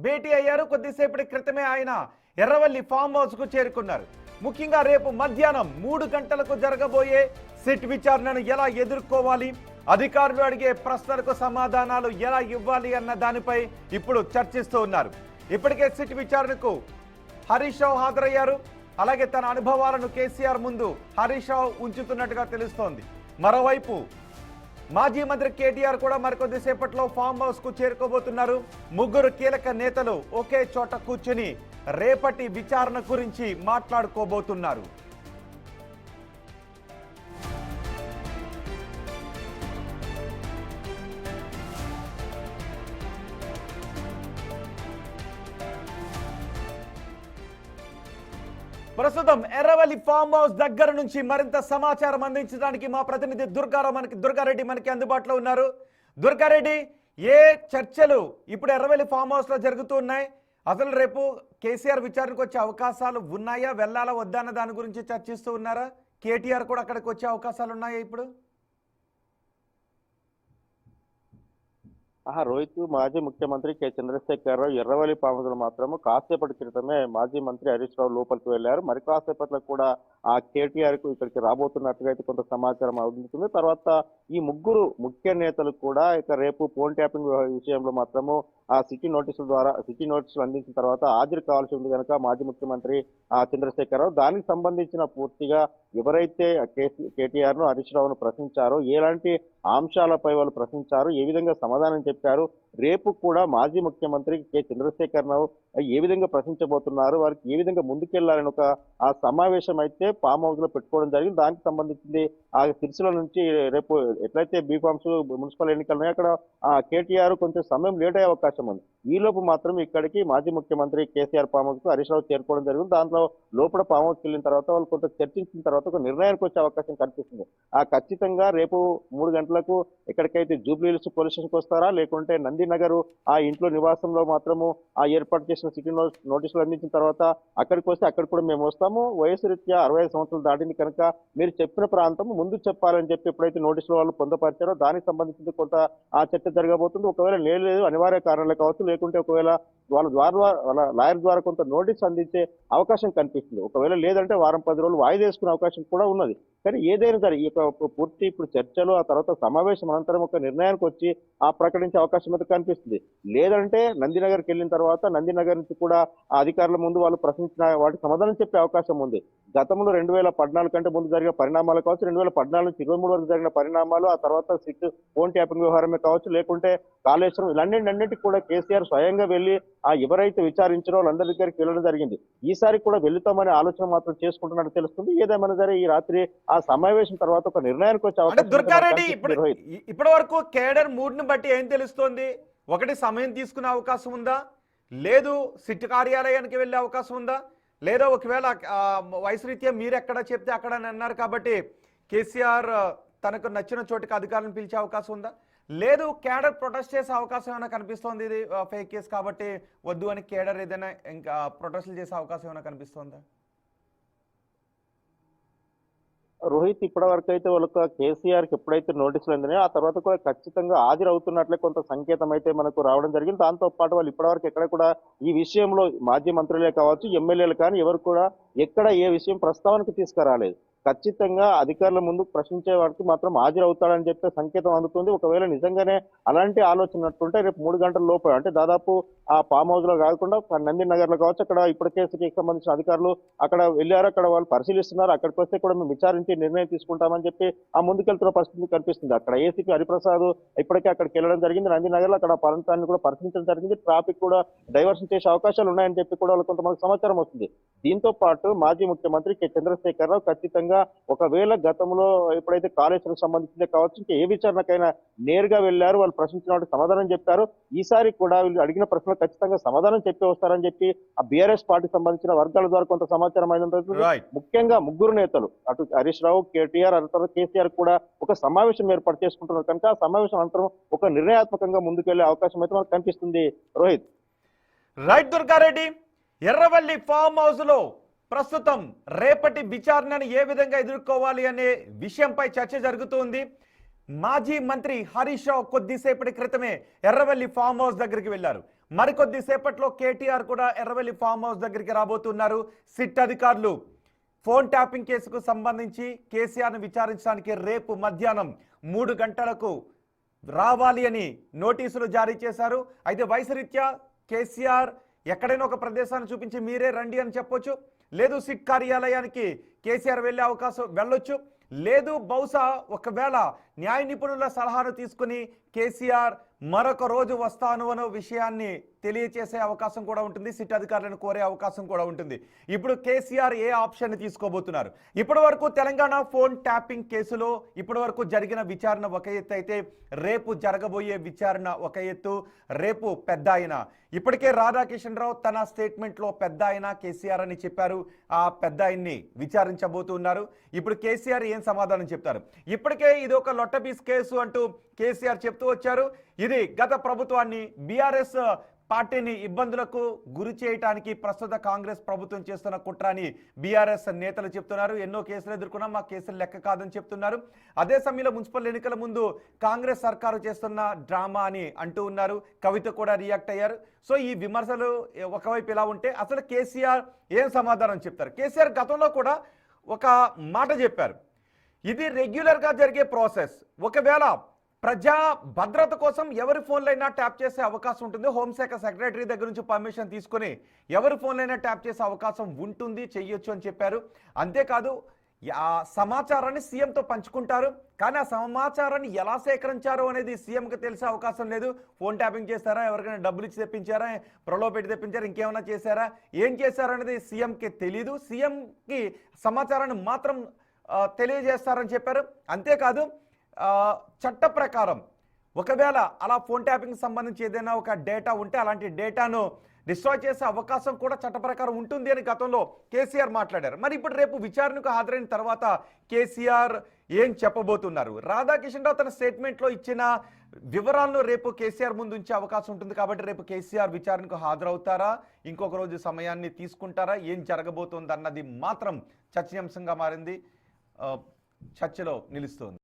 భేటీ అయ్యారు. కొద్దిసేపటి క్రితమే ఆయన ఎర్రవల్లి ఫామ్ హౌస్ కు చేరుకున్నారు. ముఖ్యంగా రేపు మధ్యాహ్నం 3 గంటలకు జరగబోయే సిట్ విచారణను ఎలా ఎదుర్కోవాలి, అధికారులు అడిగే ప్రశ్నలకు సమాధానాలు ఎలా ఇవ్వాలి అన్న దానిపై ఇప్పుడు చర్చిస్తూ ఉన్నారు. ఇప్పటికే సిట్ విచారణకు హరీష్ రావు హాజరయ్యారు. అలాగే తన అనుభవాలను కేసీఆర్ ముందు హరీష్ రావు ఉంచుతున్నట్టుగా తెలుస్తోంది. మరోవైపు మాజీ మంత్రి కేటీఆర్ కూడా మరికొద్ది సేపట్లో ఫామ్ హౌస్ కు చేరుకోబోతున్నారు. ముగ్గురు కీలక నేతలు ఒకే చోట కూర్చుని రేపటి విచారణ గురించి మాట్లాడుకోబోతున్నారు. ప్రస్తుతం ఎర్రవల్లి ఫామ్ హౌస్ దగ్గర నుంచి మరింత సమాచారం అందించడానికి మా ప్రతినిధి దుర్గారెడ్డి మనకి అందుబాటులో ఉన్నారు. దుర్గారెడ్డి, ఏ చర్చలు ఇప్పుడు ఎర్రవల్లి ఫామ్ హౌస్ లో జరుగుతూ ఉన్నాయి? అసలు రేపు కేసీఆర్ విచారణకు వచ్చే అవకాశాలు ఉన్నాయా, వెళ్ళాలా వద్దా అన్న దాని గురించి చర్చిస్తూ ఉన్నారా? కేటీఆర్ కూడా అక్కడికి వచ్చే అవకాశాలు ఉన్నాయా ఇప్పుడు? రోహిత్, మాజీ ముఖ్యమంత్రి కె చంద్రశేఖర్ రావు ఎర్రవల్లి ఫామ్ హౌస్ లో మాత్రము కాసేపటి క్రితమే మాజీ మంత్రి హరీష్ రావు లోపలికి వెళ్లారు. మరి కాసేపట్లో కూడా ఆ కేటీఆర్ కు ఇక్కడికి రాబోతున్నట్టుగా అయితే కొంత సమాచారం అందుతుంది. తర్వాత ఈ ముగ్గురు ముఖ్య నేతలు కూడా ఇక రేపు ఫోన్ ట్యాపింగ్ విషయంలో మాత్రము ఆ సిటీ నోటీసులు అందించిన తర్వాత హాజరు కావాల్సి ఉంది కనుక మాజీ ముఖ్యమంత్రి చంద్రశేఖర్ రావు దానికి సంబంధించిన పూర్తిగా ఎవరైతే కేటీఆర్ ను హరీష్ రావును ప్రశ్నించారో, ఎలాంటి అంశాలపై వాళ్ళు ప్రశ్నించారు, ఏ విధంగా సమాధానం చెప్పారు, రేపు కూడా మాజీ ముఖ్యమంత్రి కె చంద్రశేఖర్ రావు ఏ విధంగా ప్రశ్నించబోతున్నారు, వారికి ఏ విధంగా ముందుకెళ్లాలని ఒక ఆ సమావేశం అయితే ఫామ్ హౌస్ లో పెట్టుకోవడం జరిగింది. దానికి సంబంధించింది ఆ సిరిసిల్ల నుంచి రేపు ఎట్లయితే బీఫామ్స్ మున్సిపల్ ఎన్నికలు ఉన్నాయో అక్కడ కేటీఆర్ కొంచెం సమయం లేట్ అయ్యే అవకాశం ఉంది. ఈలోపు మాత్రం ఇక్కడికి మాజీ ముఖ్యమంత్రి కేసీఆర్ ఫామ్ హౌస్ కు హరీష్ రావు చేరుకోవడం జరిగింది. దాంట్లో లోపల ఫామ్ హౌస్కి వెళ్ళిన తర్వాత వాళ్ళు కొంత చర్చించిన తర్వాత ఒక నిర్ణయానికి వచ్చే అవకాశం కనిపిస్తుంది. ఖచ్చితంగా రేపు 3 గంటలకు ఎక్కడికైతే జూబ్లీ హిల్స్ పోలీస్ స్టేషన్కి వస్తారా, లేకుంటే నందినగర్ ఆ ఇంట్లో నివాసంలో మాత్రము ఆ ఏర్పాటు చేసిన సిటీ నోటీసులు అందించిన తర్వాత అక్కడికి వస్తే అక్కడ కూడా మేము వస్తాము, వయసు రీత్యా 65 సంవత్సరాలు దాటింది కనుక మీరు చెప్పిన ప్రాంతం ముందు చెప్పాలని చెప్పి ఎప్పుడైతే నోటీసులు వాళ్ళు పొందపరిచారో దానికి సంబంధించి కొంత ఆ చర్చ జరగబోతుంది. ఒకవేళ లేదు అనివార్య కారణాలు కావచ్చు, లేకుంటే ఒకవేళ వాళ్ళ లాయర్ ద్వారా కొంత నోటీస్ అందించే అవకాశం కనిపిస్తుంది. ఒకవేళ లేదంటే వారం 10 రోజులు వాయిదా వేసుకునే అవకాశం కూడా ఉన్నది. కానీ ఏదైనా సరే ఈ యొక్క పూర్తి ఇప్పుడు చర్చలు ఆ తర్వాత సమావేశం అనంతరం ఒక నిర్ణయానికి వచ్చి ఆ ప్రకటించే అవకాశం అయితే కనిపిస్తుంది. లేదంటే నందినగర్కి వెళ్ళిన తర్వాత నందినగర్ నుంచి కూడా ఆ అధికారుల ముందు వాళ్ళు ప్రశ్నించిన వాటికి సమాధానం చెప్పే అవకాశం ఉంది. గతంలో 2014 కంటే ముందు జరిగిన పరిణామాలు కావచ్చు, 2014 నుంచి 23 వరకు జరిగిన పరిణామాలు, ఆ తర్వాత సిట్ ఫోన్ ట్యాపింగ్ వ్యవహారమే కావచ్చు, లేకుంటే కాళేశ్వరం, ఇలాంటికి కూడా కేసీఆర్ స్వయంగా వెళ్లి ఎవరైతే విచారించారో వాళ్ళందరి దగ్గరికి వెళ్ళడం జరిగింది. ఈసారి కూడా వెళ్తామనే ఆలోచన మాత్రం చేసుకుంటున్నట్టు తెలుస్తుంది. ఏదేమైనా సరే ఈ రాత్రి ఆ సమావేశం తర్వాత ఒక నిర్ణయానికి వచ్చే అవకాశం. దుర్గారెడ్డి, ఇప్పటి వరకు కేడర్ మూడ్ని బట్టి ఏం తెలుస్తోంది? ఒకటి సమయం తీసుకునే అవకాశం ఉందా, లేదు సిట్ కార్యాలయానికి వెళ్ళే అవకాశం ఉందా, లేదా ఒకవేళ వయసు రీత్యా మీరు ఎక్కడ చెప్తే అక్కడ అన్నారు కాబట్టి కేసీఆర్ తనకు నచ్చిన చోటుకి అధికారులను పిలిచే అవకాశం ఉందా, లేదు కేడర్ ప్రొటెస్ట్ చేసే అవకాశం ఏమైనా కనిపిస్తోంది, ఇది ఫేక్ కేసు కాబట్టి వద్దు అని కేడర్ ఏదైనా ఇంకా ప్రొటెస్ట్లు చేసే అవకాశం ఏమైనా కనిపిస్తోందా? రోహిత్, ఇప్పటి వరకు అయితే వాళ్ళకి కేసీఆర్కి ఎప్పుడైతే నోటీసులు అందినాయో ఆ తర్వాత కూడా ఖచ్చితంగా హాజరవుతున్నట్లే కొంత సంకేతం అయితే మనకు రావడం జరిగింది. దాంతో పాటు వాళ్ళు ఇప్పటివరకు ఎక్కడ కూడా ఈ విషయంలో మాజీ మంత్రులే కావచ్చు, ఎమ్మెల్యేలు కానీ ఎవరు కూడా ఎక్కడ ఏ విషయం ప్రస్తావనకు తీసుకురాలేదు. ఖచ్చితంగా అధికారుల ముందు ప్రశ్నించే వారికి మాత్రం హాజరవుతాడని చెప్పే సంకేతం అందుతుంది. ఒకవేళ నిజంగానే అలాంటి ఆలోచన ఉన్నట్టుంటే రేపు 3 గంటల లోపు అంటే దాదాపు ఆ ఫామ్ హౌస్ లో కాకుండా నందినగర్ లో కావచ్చు, అక్కడ ఇప్పటికే సిటీకి సంబంధించిన అధికారులు అక్కడ వెళ్ళారు, అక్కడ వాళ్ళు పరిశీలిస్తున్నారు. అక్కడికి వస్తే కూడా మేము విచారించి నిర్ణయం తీసుకుంటామని చెప్పి ఆ ముందుకెళ్తున్న పరిస్థితి కనిపిస్తుంది. అక్కడ ఏసీపీ హరిప్రసాద్ ఇప్పటికే అక్కడికి వెళ్ళడం జరిగింది. నందినగర్ లో అక్కడ ప్రాంతాన్ని కూడా పరిశీలించడం జరిగింది. ట్రాఫిక్ కూడా డైవర్షన్ చేసే అవకాశాలు ఉన్నాయని చెప్పి కూడా వాళ్ళు కొంతమంది సమాచారం వస్తుంది. దీంతో పాటు మాజీ ముఖ్యమంత్రి కె చంద్రశేఖర్ రావు ఖచ్చితంగా ఒకవేళ గతంలో ఎప్పుడైతే కాళేశ్వరం సంబంధించిందే కావచ్చు, ఇంకా ఏ విచారణకైనా నేరుగా వెళ్లారు, వాళ్ళు ప్రశ్నించిన వాటికి సమాధానం చెప్పారు. ఈసారి కూడా వీళ్ళు అడిగిన ప్రశ్నలు ఖచ్చితంగా సమాధానం చెప్పి వస్తారని చెప్పి ఆ బీఆర్ఎస్ పార్టీ సంబంధించిన వర్గాల ద్వారా కొంత సమాచారం అయినట్టు. ముఖ్యంగా ముగ్గురు నేతలు అటు హరీష్ రావు, కేటీఆర్, తర్వాత కేసీఆర్ కూడా ఒక సమావేశం ఏర్పాటు చేసుకుంటున్నారు కనుక ఆ సమావేశం అనంతరం ఒక నిర్ణయాత్మకంగా ముందుకెళ్లే అవకాశం అయితే మనకు కనిపిస్తుంది. Rohit, right Durga Reddy, Erravalli farm house లో ప్రస్తుతం రేపటి విచారణను ఏ విధంగా ఎదుర్కోవాలి అనే విషయంపై చర్చ జరుగుతోంది. మాజీ మంత్రి హరీష్ రావు కొద్దిసేపటి క్రితమే ఎర్రవల్లి ఫామ్ హౌస్ దగ్గరికి వెళ్లారు. మరికొద్ది సేపట్లో కేటీఆర్ కూడా ఎర్రవెల్లి ఫామ్ హౌస్ దగ్గరికి రాబోతున్నారు. సిట్ అధికారులు ఫోన్ ట్యాపింగ్ కేసుకు సంబంధించి కేసీఆర్ను విచారించడానికి రేపు మధ్యాహ్నం 3 గంటలకు రావాలి అని నోటీసులు జారీ చేశారు. అయితే వయసురీత్యా కేసీఆర్ ఎక్కడైనా ఒక ప్రదేశాన్ని చూపించి మీరే రండి అని చెప్పొచ్చు, లేదు సిట్ కార్యాలయానికి కేసీఆర్ వెళ్ళే అవకాశం వెళ్ళొచ్చు, లేదు బహుశా ఒకవేళ న్యాయ నిపుణుల సలహాను తీసుకుని కేసీఆర్ మరొక రోజు వస్తాను అనే విషయాన్ని తెలియచేసే అవకాశం కూడా ఉంటుంది. సిట్ అధికారులను కోరే అవకాశం కూడా ఉంటుంది. ఇప్పుడు కేసీఆర్ ఏ ఆప్షన్ తీసుకోబోతున్నారు? ఇప్పటి వరకు తెలంగాణ ఫోన్ ట్యాపింగ్ కేసులో ఇప్పటి వరకు జరిగిన విచారణ ఒక ఎత్తు అయితే రేపు జరగబోయే విచారణ ఒక ఎత్తు. రేపు పెద్ద ఆయన ఇప్పటికే రాధాకిషన్ రావు తన స్టేట్మెంట్లో పెద్ద ఆయన కేసీఆర్ అని చెప్పారు. ఆ పెద్ద ఆయన్ని విచారించబోతున్నారు. ఇప్పుడు కేసీఆర్ ఏం సమాధానం చెప్తారు? ఇప్పటికే ఇది ఒక లొట్టపీస్ కేసు అంటూ కేసీఆర్ చెప్తూ వచ్చారు. ఇది గత ప్రభుత్వాన్ని బీఆర్ఎస్ పార్టీని ఇబ్బందులకు గురి చేయడానికి ప్రస్తుత కాంగ్రెస్ ప్రభుత్వం చేస్తున్న కుట్ర అని బీఆర్ఎస్ నేతలు చెప్తున్నారు. ఎన్నో కేసులు ఎదుర్కొన్నా మా కేసులు లెక్క కాదని చెప్తున్నారు. అదే సమయంలో మున్సిపల్ ఎన్నికల ముందు కాంగ్రెస్ సర్కారు చేస్తున్న డ్రామా అని అంటూ ఉన్నారు. కవిత కూడా రియాక్ట్ అయ్యారు. సో ఈ విమర్శలు ఒకవైపు ఇలా ఉంటే అసలు కేసీఆర్ ఏం సమాధానం చెప్తారు? కేసీఆర్ గతంలో కూడా ఒక మాట చెప్పారు, ఇది రెగ్యులర్గా జరిగే ప్రాసెస్. ఒకవేళ ప్రజా భద్రత కోసం ఎవరి ఫోన్లైనా ట్యాప్ చేసే అవకాశం ఉంటుంది. హోంశాఖ సెక్రటరీ దగ్గర నుంచి పర్మిషన్ తీసుకుని ఎవరి ఫోన్లైనా ట్యాప్ చేసే అవకాశం ఉంటుంది, చెయ్యొచ్చు అని చెప్పారు. అంతేకాదు ఆ సమాచారాన్ని సీఎంతో పంచుకుంటారు. కానీ ఆ సమాచారాన్ని ఎలా సేకరించారో అనేది సీఎంకి తెలిసే అవకాశం లేదు. ఫోన్ ట్యాపింగ్ చేశారా, ఎవరికైనా డబ్బులు ఇచ్చి తెప్పించారా, ప్రలోభ పెట్టి తెప్పించారా, ఇంకేమైనా చేశారా, ఏం చేశారనేది సీఎంకి తెలీదు. సీఎంకి సమాచారాన్ని మాత్రం తెలియజేస్తారని చెప్పారు. అంతేకాదు చట్ట ప్రకారం ఒకవేళ అలా ఫోన్ ట్యాపింగ్ సంబంధించి ఏదైనా ఒక డేటా ఉంటే అలాంటి డేటాను డిస్ట్రాయ్ చేసే అవకాశం కూడా చట్ట ప్రకారం ఉంటుంది అని గతంలో కేసీఆర్ మాట్లాడారు. మరి ఇప్పుడు రేపు విచారణకు హాజరైన తర్వాత కేసీఆర్ ఏం చెప్పబోతున్నారు? రాధాకిషన్ రావు తన స్టేట్మెంట్లో ఇచ్చిన వివరాలను రేపు కేసీఆర్ ముందు ఉంచే అవకాశం ఉంటుంది. కాబట్టి రేపు కేసీఆర్ విచారణకు హాజరవుతారా, ఇంకొక రోజు సమయాన్ని తీసుకుంటారా, ఏం జరగబోతుంది అన్నది మాత్రం చర్చనీయాంశంగా మారింది, చర్చలో నిలుస్తుంది.